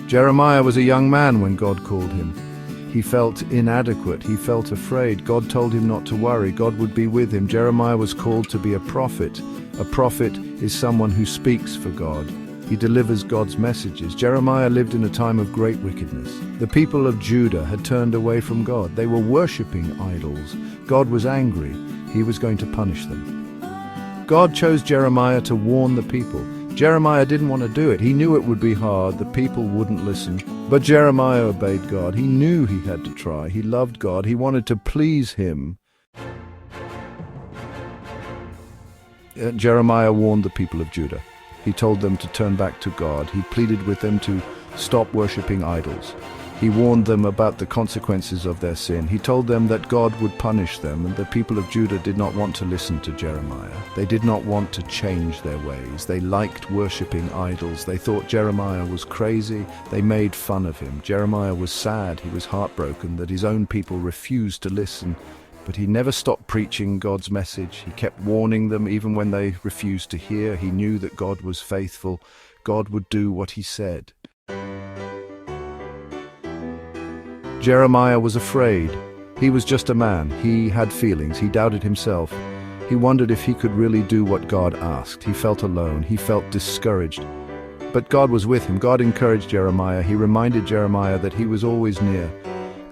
Jeremiah was a young man when God called him. He felt inadequate. He felt afraid. God told him not to worry. God would be with him. Jeremiah was called to be a prophet. A prophet is someone who speaks for God. He delivers God's messages. Jeremiah lived in a time of great wickedness. The people of Judah had turned away from God. They were worshipping idols. God was angry. He was going to punish them. God chose Jeremiah to warn the people. Jeremiah didn't want to do it. He knew it would be hard. The people wouldn't listen. But Jeremiah obeyed God. He knew he had to try. He loved God. He wanted to please him. Jeremiah warned the people of Judah. He told them to turn back to God. He pleaded with them to stop worshipping idols. He warned them about the consequences of their sin. He told them that God would punish them, and the people of Judah did not want to listen to Jeremiah. They did not want to change their ways. They liked worshipping idols. They thought Jeremiah was crazy. They made fun of him. Jeremiah was sad. He was heartbroken that his own people refused to listen. But he never stopped preaching God's message. He kept warning them even when they refused to hear. He knew that God was faithful. God would do what he said. Jeremiah was afraid. He was just a man. He had feelings. He doubted himself. He wondered if he could really do what God asked. He felt alone. He felt discouraged. But God was with him. God encouraged Jeremiah. He reminded Jeremiah that he was always near.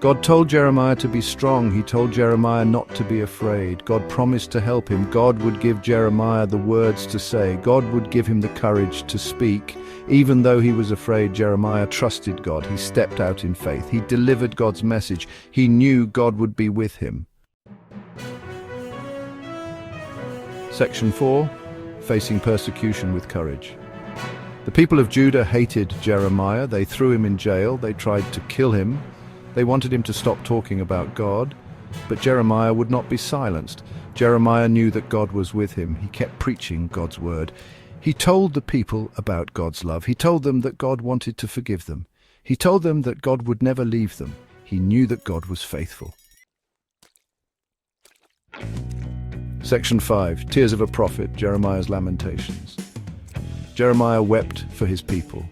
God told Jeremiah to be strong. He told Jeremiah not to be afraid. God promised to help him. God would give Jeremiah the words to say. God would give him the courage to speak. Even though he was afraid, Jeremiah trusted God. He stepped out in faith. He delivered God's message. He knew God would be with him. Section 4. Facing persecution with courage. The people of Judah hated Jeremiah. They threw him in jail. They tried to kill him. They wanted him to stop talking about God, but Jeremiah would not be silenced. Jeremiah knew that God was with him. He kept preaching God's word. He told the people about God's love. He told them that God wanted to forgive them. He told them that God would never leave them. He knew that God was faithful. Section 5. Tears of a Prophet, Jeremiah's Lamentations. Jeremiah wept for his people.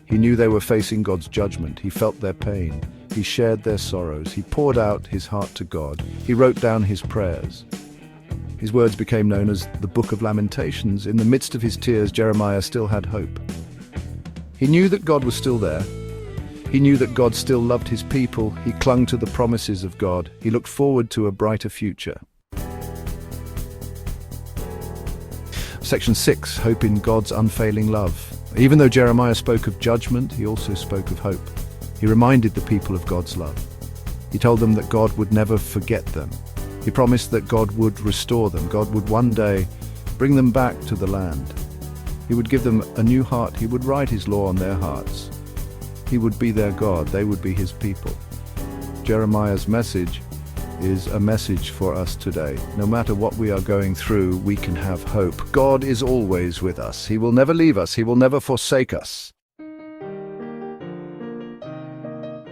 He knew they were facing God's judgment. He felt their pain. He shared their sorrows. He poured out his heart to God. He wrote down his prayers. His words became known as the Book of Lamentations. In the midst of his tears, Jeremiah still had hope. He knew that God was still there. He knew that God still loved his people. He clung to the promises of God. He looked forward to a brighter future. Section 6. Hope in God's unfailing love. Even though Jeremiah spoke of judgment, he also spoke of hope. He reminded the people of God's love. He told them that God would never forget them. He promised that God would restore them. God would one day bring them back to the land. He would give them a new heart. He would write his law on their hearts. He would be their God. They would be his people. Jeremiah's message is a message for us today. No matter what we are going through, we can have hope. God is always with us. He will never leave us. He will never forsake us.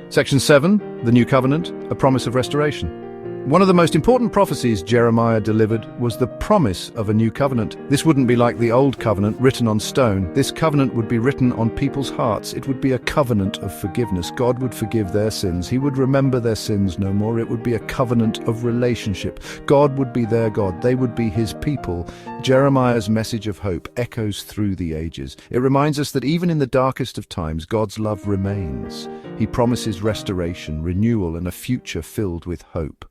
Section 7, the New Covenant, a promise of restoration. One of the most important prophecies Jeremiah delivered was the promise of a new covenant. This wouldn't be like the old covenant written on stone. This covenant would be written on people's hearts. It would be a covenant of forgiveness. God would forgive their sins. He would remember their sins no more. It would be a covenant of relationship. God would be their God. They would be his people. Jeremiah's message of hope echoes through the ages. It reminds us that even in the darkest of times, God's love remains. He promises restoration, renewal, and a future filled with hope.